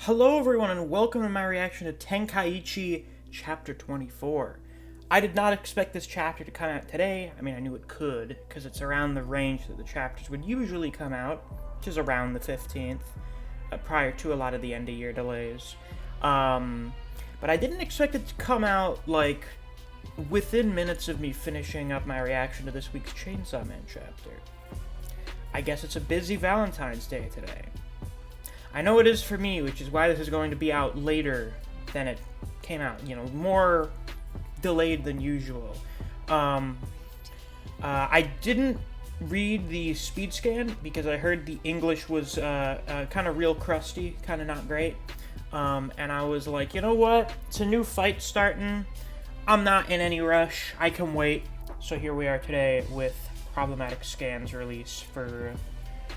Hello everyone and welcome to my reaction to Tenkaichi Chapter 24. I did not expect this chapter to come out today. I mean, I knew it could, because it's around the range that the chapters would usually come out, which is around the 15th, prior to a lot of the end-of-year delays. But I didn't expect it to come out, like, within minutes of me finishing up my reaction to this week's Chainsaw Man chapter. I guess it's a busy Valentine's Day today. I know it is for me, which is why this is going to be out later than it came out. You know, more delayed than usual. I didn't read the speed scan because I heard the English was kind of real crusty, kind of not great. And I was like, you know what? It's a new fight starting. I'm not in any rush. I can wait. So here we are today with Problematic Scan's release for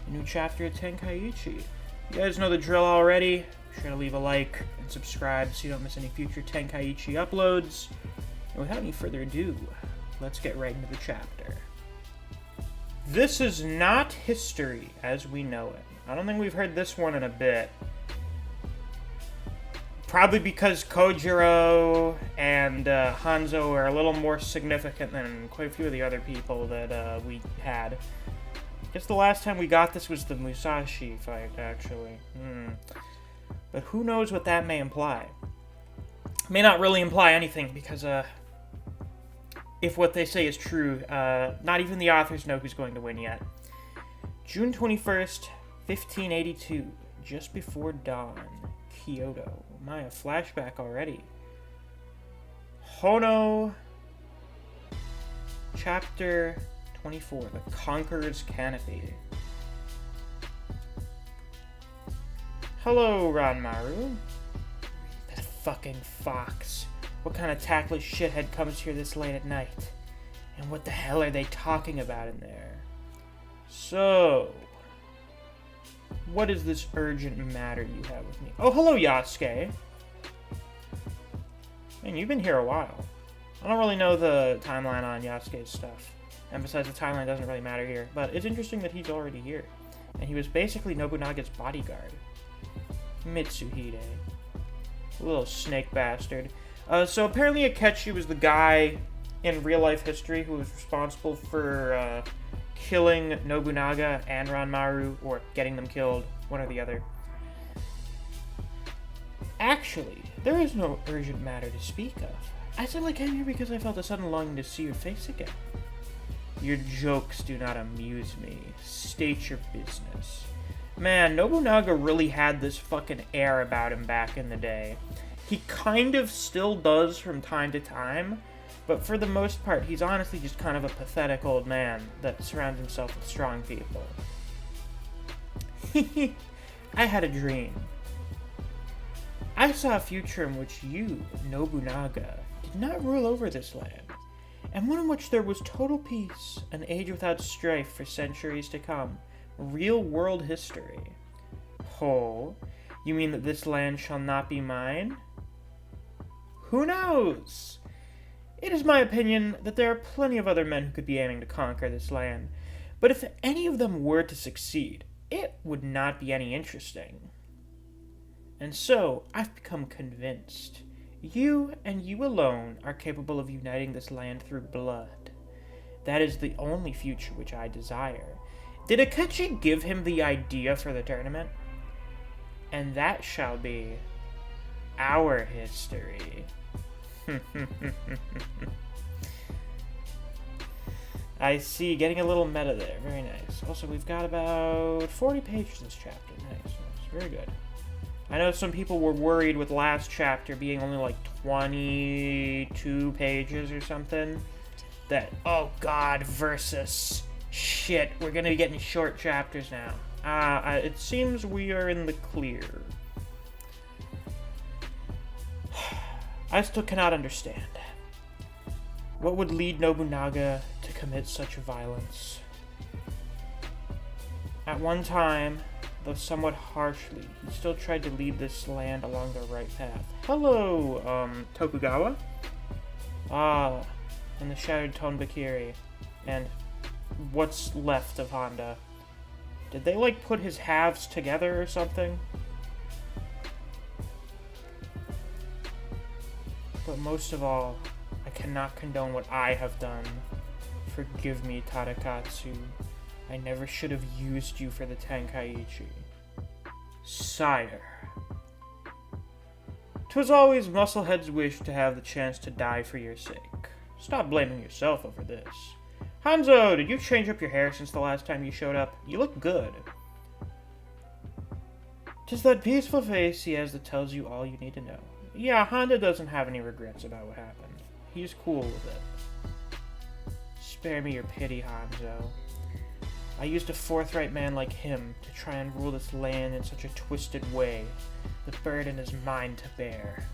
a new chapter of Tenkaichi. You guys know the drill already. Be sure to leave a like and subscribe so you don't miss any future Tenkaichi uploads. And without any further ado, let's get right into the chapter. This is not history as we know it. I don't think we've heard this one in a bit. Probably because Kojiro and Hanzo are a little more significant than quite a few of the other people that we had. I guess the last time we got this was the Musashi fight, actually. But who knows what that may imply. It may not really imply anything, because if what they say is true, not even the authors know who's going to win yet. June 21st, 1582, just before dawn, Kyoto. My, a flashback already. Hono, chapter 24, The Conqueror's Canopy. Hello, Ranmaru. That fucking fox. What kind of tactless shithead comes here this late at night? And what the hell are they talking about in there? So, what is this urgent matter you have with me? Oh, hello, Yasuke. Man, you've been here a while. I don't really know the timeline on Yasuke's stuff. And besides, the timeline doesn't really matter here. But it's interesting that he's already here. And he was basically Nobunaga's bodyguard. Mitsuhide. Little snake bastard. So apparently Akechi was the guy in real-life history who was responsible for killing Nobunaga and Ranmaru, or getting them killed, one or the other. Actually, there is no urgent matter to speak of. I simply came here because I felt a sudden longing to see your face again. Your jokes do not amuse me. State your business. Man, Nobunaga really had this fucking air about him back in the day. He kind of still does from time to time, but for the most part, he's honestly just kind of a pathetic old man that surrounds himself with strong people. I had a dream. I saw a future in which you, Nobunaga, did not rule over this land, and one in which there was total peace, an age without strife for centuries to come. Real-world history. Oh, you mean that this land shall not be mine? Who knows? It is my opinion that there are plenty of other men who could be aiming to conquer this land, but if any of them were to succeed, it would not be any interesting. And so, I've become convinced. You, and you alone, are capable of uniting this land through blood. That is the only future which I desire. Did Akechi give him the idea for the tournament? And that shall be our history. I see, getting a little meta there. Very nice. Also, we've got about 40 pages this chapter. Nice. Very good. I know some people were worried with last chapter being only like 22 pages or something. That, oh god, versus shit, we're gonna be getting short chapters now. It seems we are in the clear. I still cannot understand. What would lead Nobunaga to commit such violence? At one time, though somewhat harshly, he still tried to lead this land along the right path. Hello, Tokugawa? And the shattered Tonbakiri. And what's left of Honda. Did they, like, put his halves together or something? But most of all, I cannot condone what I have done. Forgive me, Tadakatsu. I never should have used you for the Tenkaichi. Sire. 'Twas always Musclehead's wish to have the chance to die for your sake. Stop blaming yourself over this. Hanzo, did you change up your hair since the last time you showed up? You look good. 'Tis that peaceful face he has that tells you all you need to know. Yeah, Honda doesn't have any regrets about what happened. He's cool with it. Spare me your pity, Hanzo. I used a forthright man like him to try and rule this land in such a twisted way. The burden is mine to bear.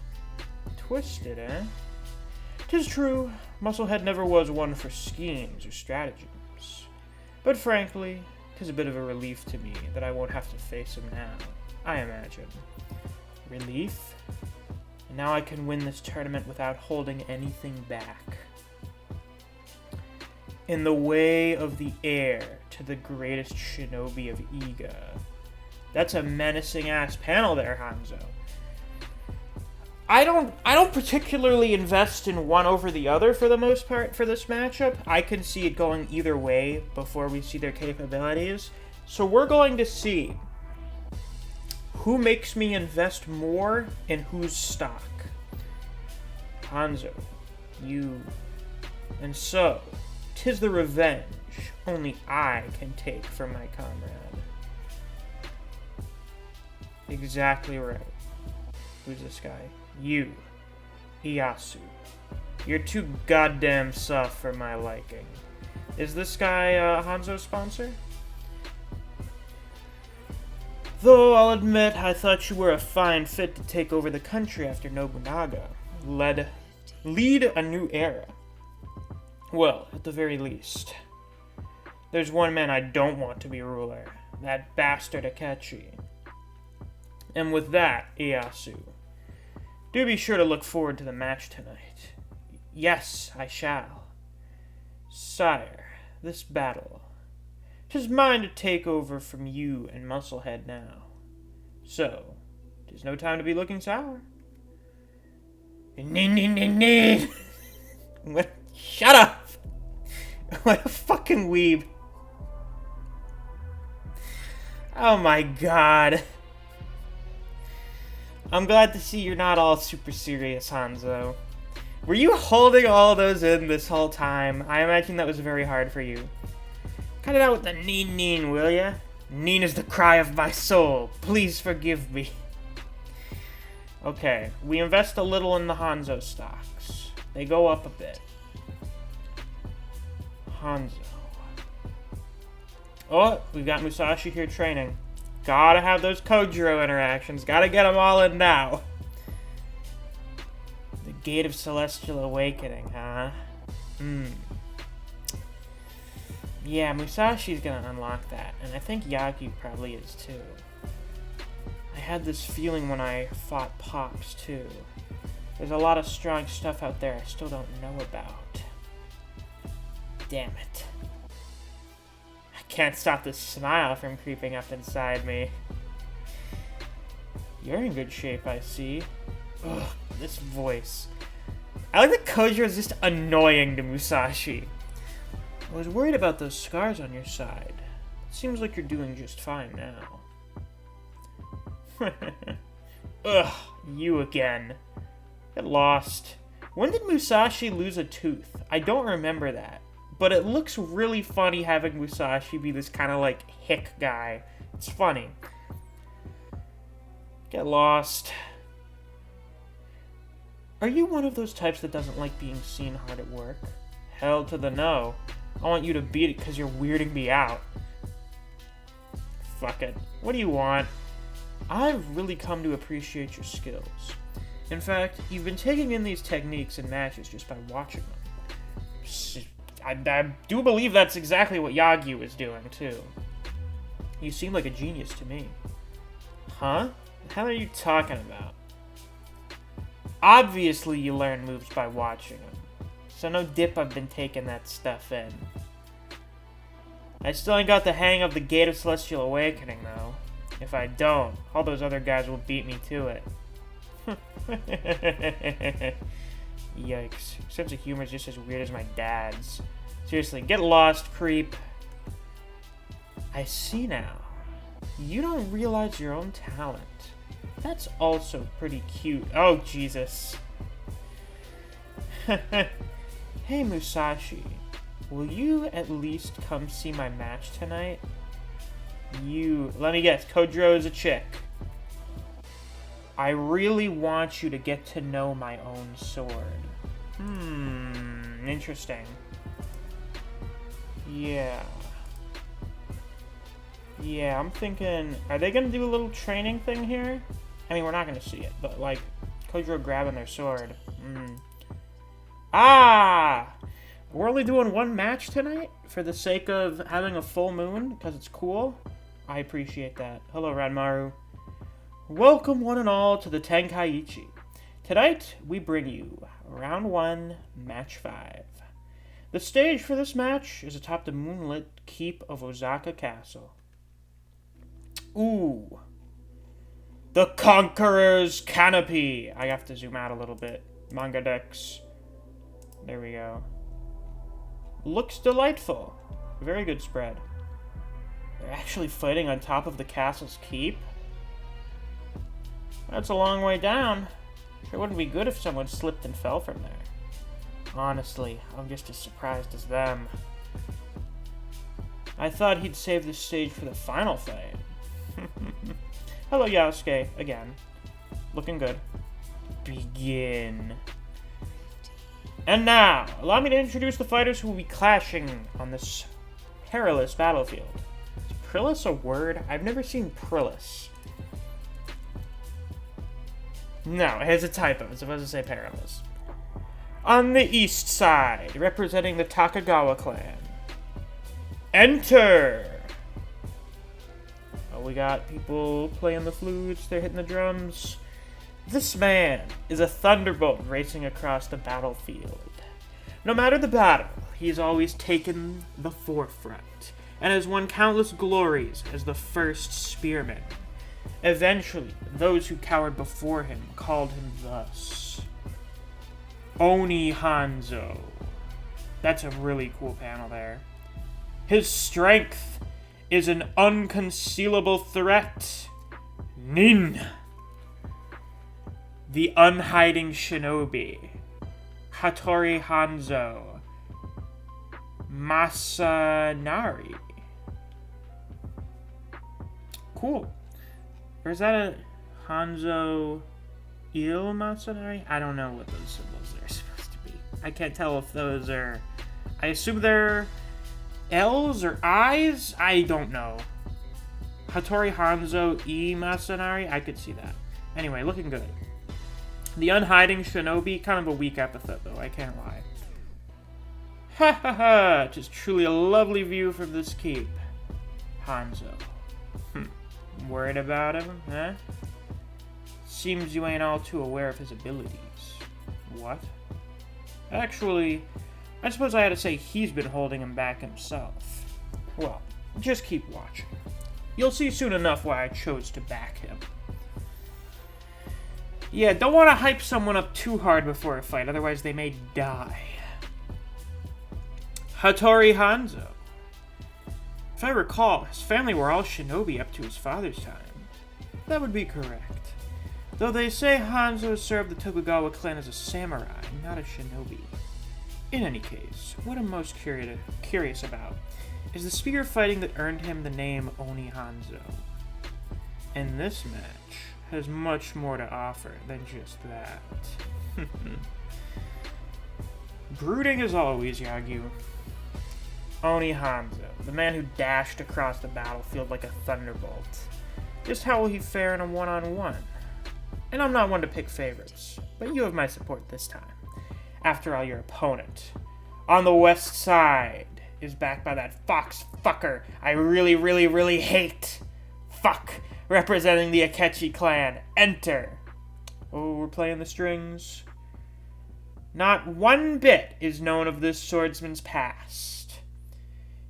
Twisted, eh? 'Tis true, Musclehead never was one for schemes or stratagems. But frankly, 'tis a bit of a relief to me that I won't have to face him now, I imagine. Relief? And now I can win this tournament without holding anything back. In the way of the heir to the greatest shinobi of Iga. That's a menacing-ass panel there, Hanzo. I don't particularly invest in one over the other for the most part for this matchup. I can see it going either way before we see their capabilities. So we're going to see who makes me invest more in whose stock. Hanzo, you. And so, 'tis the revenge only I can take from my comrade. Exactly right. Who's this guy? You. Ieyasu. You're too goddamn soft for my liking. Is this guy Hanzo's sponsor? Though I'll admit, I thought you were a fine fit to take over the country after Nobunaga. Lead a new era. Well, at the very least. There's one man I don't want to be ruler. That bastard Akechi. And with that, Ieyasu, do be sure to look forward to the match tonight. Yes, I shall. Sire, this battle, 'tis mine to take over from you and Musclehead now. So, 'tis no time to be looking sour. What? Shut up! What a fucking weeb. Oh my god. I'm glad to see you're not all super serious, Hanzo. Were you holding all those in this whole time? I imagine that was very hard for you. Cut it out with the neen, will ya? Neen is the cry of my soul. Please forgive me. Okay, we invest a little in the Hanzo stocks. They go up a bit. Hanzo. Oh, we've got Musashi here training. Gotta have those Kojiro interactions. Gotta get them all in now. The Gate of Celestial Awakening, huh? Yeah, Musashi's gonna unlock that. And I think Yagi probably is too. I had this feeling when I fought Pops too. There's a lot of strong stuff out there I still don't know about. Damn it. Can't stop the smile from creeping up inside me. You're in good shape, I see. Ugh, this voice. I like that Kojiro is just annoying to Musashi. I was worried about those scars on your side. It seems like you're doing just fine now. Ugh, you again. Get lost. When did Musashi lose a tooth? I don't remember that. But it looks really funny having Musashi be this kind of like hick guy. It's funny. Get lost. Are you one of those types that doesn't like being seen hard at work? Hell to the no. I want you to beat it because you're weirding me out. Fuck it. What do you want? I've really come to appreciate your skills. In fact, you've been taking in these techniques in matches just by watching them. I do believe that's exactly what Yagi was doing, too. You seem like a genius to me. Huh? What the hell are you talking about? Obviously you learn moves by watching them. So no dip I've been taking that stuff in. I still ain't got the hang of the Gate of Celestial Awakening, though. If I don't, all those other guys will beat me to it. Yikes. Sense of humor is just as weird as my dad's. Seriously, get lost, creep. I see now. You don't realize your own talent. That's also pretty cute. Oh, Jesus. Hey, Musashi. Will you at least come see my match tonight? Let me guess, Kojiro is a chick. I really want you to get to know my own sword. Interesting. Yeah, I'm thinking, are they gonna do a little training thing here? I mean, we're not gonna see it, but like, Kojiro grabbing their sword. We're only doing one match tonight for the sake of having a full moon, because it's cool. I appreciate that. Hello, Ranmaru. Welcome one and all to the Tenkaichi. Tonight, we bring you Round 1, Match 5. The stage for this match is atop the moonlit keep of Osaka Castle. Ooh. The Conqueror's Canopy. I have to zoom out a little bit. Manga decks. There we go. Looks delightful. Very good spread. They're actually fighting on top of the castle's keep? That's a long way down. Sure wouldn't be good if someone slipped and fell from there. Honestly, I'm just as surprised as them. I thought he'd save this stage for the final fight. Hello, Yasuke, again. Looking good. Begin. And now, allow me to introduce the fighters who will be clashing on this perilous battlefield. Is perilous a word? I've never seen perilous. No, it's a typo. It's supposed to say perilous. On the east side, representing the Tokugawa clan. Enter! Oh, we got people playing the flutes, they're hitting the drums. This man is a thunderbolt racing across the battlefield. No matter the battle, he's always taken the forefront, and has won countless glories as the first spearman. Eventually, those who cowered before him called him thus. Oni Hanzo. That's a really cool panel there. His strength is an unconcealable threat. Nin. The unhiding shinobi. Hattori Hanzo. Masanari. Cool. Or is that a Hanzo Il Masanari? I don't know what those symbols are supposed to be. I can't tell if those are... I assume they're L's or I's? I don't know. Hattori Hanzo I Masanari? I could see that. Anyway, looking good. The unhiding shinobi, kind of a weak epithet though, I can't lie. Ha ha ha! It is truly a lovely view from this keep. Hanzo. Worried about him, huh? Seems you ain't all too aware of his abilities. What? Actually, I suppose I had to say he's been holding him back himself. Well, just keep watching. You'll see soon enough why I chose to back him. Yeah, don't want to hype someone up too hard before a fight, otherwise they may die. Hattori Hanzo. If I recall, his family were all shinobi up to his father's time. That would be correct. Though they say Hanzo served the Tokugawa clan as a samurai, not a shinobi. In any case, what I'm most curious about is the spear fighting that earned him the name Oni Hanzo. And this match has much more to offer than just that. Brooding as always, Yagyu. Oni Hanzo, the man who dashed across the battlefield like a thunderbolt. Just how will he fare in a one-on-one? And I'm not one to pick favorites, but you have my support this time. After all, your opponent, on the west side, is backed by that fox fucker I really hate. Fuck, representing the Akechi clan. Enter. Oh, we're playing the strings. Not one bit is known of this swordsman's past.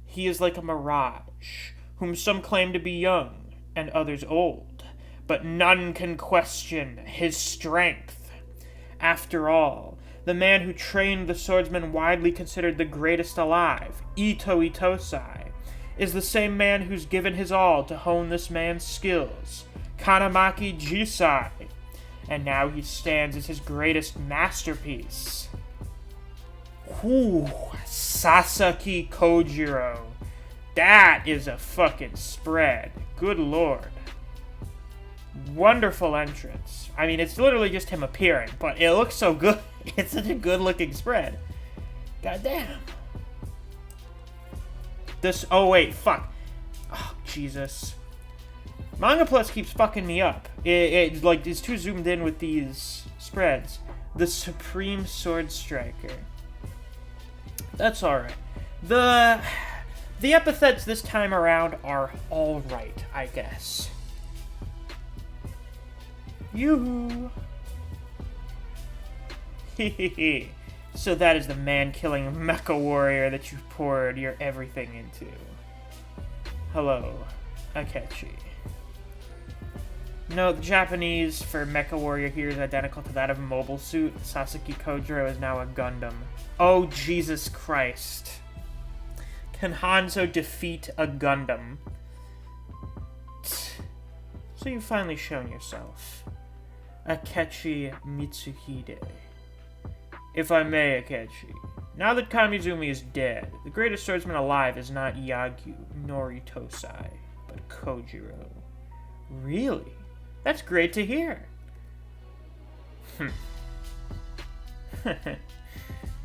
He is like a mirage, whom some claim to be young, and others old, but none can question his strength. After all, the man who trained the swordsman widely considered the greatest alive, Ito Itosai, is the same man who's given his all to hone this man's skills, Kanamaki Jisai, and now he stands as his greatest masterpiece. Whew, Sasaki Kojiro. That is a fucking spread. Good lord. Wonderful entrance. I mean, it's literally just him appearing, but it looks so good. It's such a good looking spread. Goddamn. This, oh wait, fuck. Oh, Jesus. Manga Plus keeps fucking me up. It like, is too zoomed in with these spreads. The Supreme Sword Striker. That's alright. The epithets this time around are alright, I guess. Yoo-hoo. Hehehe. So that is the man-killing mecha warrior that you poured your everything into. Hello, Akechi. No, the Japanese for mecha warrior here is identical to that of Mobile Suit. Sasaki Kojiro is now a Gundam. Oh, Jesus Christ. Can Hanzo defeat a Gundam? So you've finally shown yourself. Akechi Mitsuhide. If I may, Akechi, now that Kamizumi is dead, the greatest swordsman alive is not Yagyu nor Itosai, but Kojiro. Really? That's great to hear.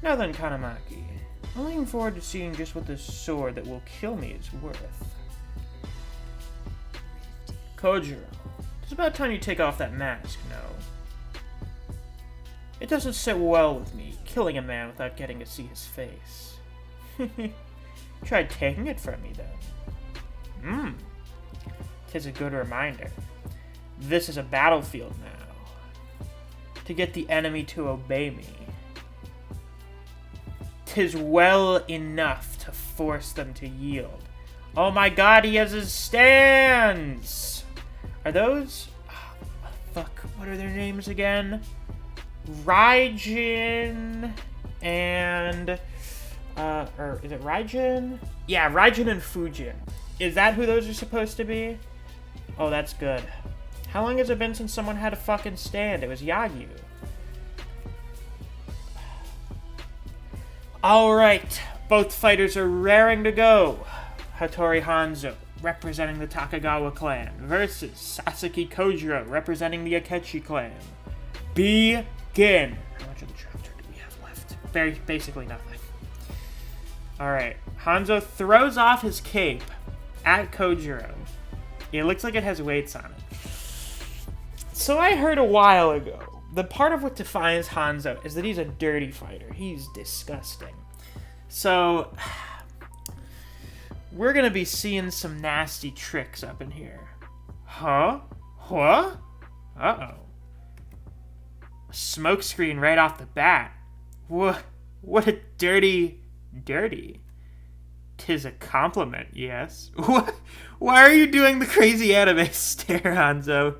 Now then, Kanamaki, I'm looking forward to seeing just what this sword that will kill me is worth. Kojiro, it's about time you take off that mask, no? It doesn't sit well with me, killing a man without getting to see his face. Try taking it from me, then. 'Tis a good reminder. This is a battlefield now. To get the enemy to obey me. 'Tis well enough to force them to yield. Oh my god, he has his stands! Are those... Oh, fuck, what are their names again? Raijin and... or is it Raijin? Yeah, Raijin and Fujin. Is that who those are supposed to be? Oh, that's good. How long has it been since someone had a fucking stand? It was Yagyu. Alright, both fighters are raring to go. Hattori Hanzo, representing the Tokugawa clan, versus Sasaki Kojiro, representing the Akechi clan. Begin! How much of the chapter do we have left? Basically nothing. Alright, Hanzo throws off his cape at Kojiro. It looks like it has weights on it. So I heard a while ago, the part of what defines Hanzo is that he's a dirty fighter. He's disgusting. So, we're gonna be seeing some nasty tricks up in here. Huh? What? Uh-oh. Smokescreen right off the bat. What a dirty... Tis a compliment, yes. What? Why are you doing the crazy anime stare, Hanzo?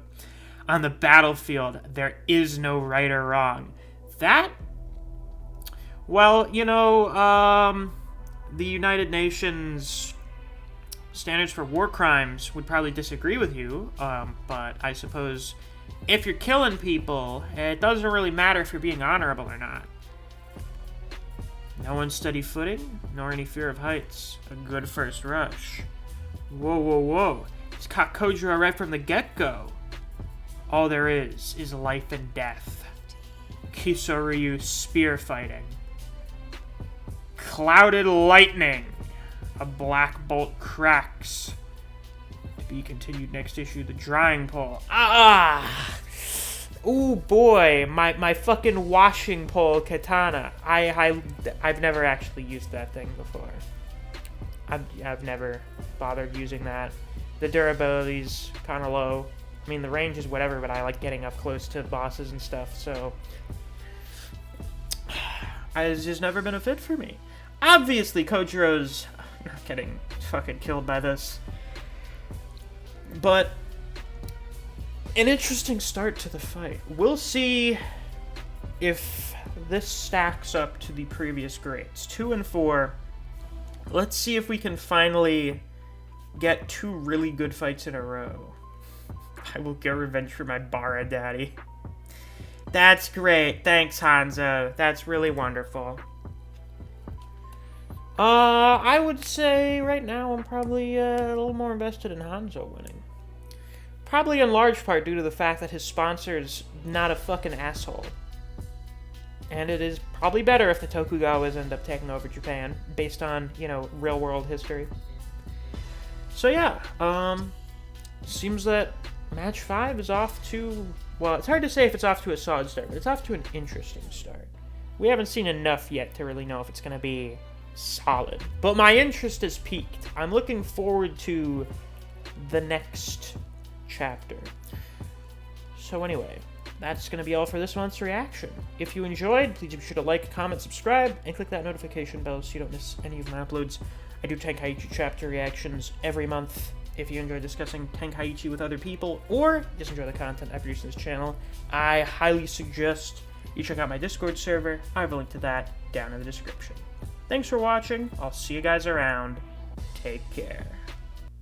On the battlefield, there is no right or wrong. That? Well, you know, the United Nations standards for war crimes would probably disagree with you, but I suppose if you're killing people, it doesn't really matter if you're being honorable or not. No unsteady footing, nor any fear of heights. A good first rush. Whoa. He's caught Kojiro right from the get-go. All there is life and death. Kisoryu spear fighting. Clouded lightning. A black bolt cracks. To be continued next issue, the drying pole. Ah! Ooh boy, my fucking washing pole katana. I've never actually used that thing before. I've never bothered using that. The durability's kind of low. I mean, the range is whatever, but I like getting up close to bosses and stuff, so... It's just never been a fit for me. Obviously, Kojiro's not getting fucking killed by this. But... an interesting start to the fight. We'll see if this stacks up to the previous grades. 2 and 4. Let's see if we can finally get 2 really good fights in a row. I will get revenge for my Bara daddy. That's great. Thanks, Hanzo. That's really wonderful. I would say right now I'm probably a little more invested in Hanzo winning. Probably in large part due to the fact that his sponsor's not a fucking asshole. And it is probably better if the Tokugawas end up taking over Japan, based on, you know, real-world history. So yeah, seems that match 5 is off to, well, it's hard to say if it's off to a solid start, but it's off to an interesting start. We haven't seen enough yet to really know if it's going to be solid. But my interest is piqued. I'm looking forward to the next chapter. So anyway, that's going to be all for this month's reaction. If you enjoyed, please be sure to like, comment, subscribe, and click that notification bell so you don't miss any of my uploads. I do Tenkaichi chapter reactions every month. If you enjoy discussing Tenkaichi with other people, or just enjoy the content I produce on this channel, I highly suggest you check out my Discord server. I have a link to that down in the description. Thanks for watching. I'll see you guys around. Take care.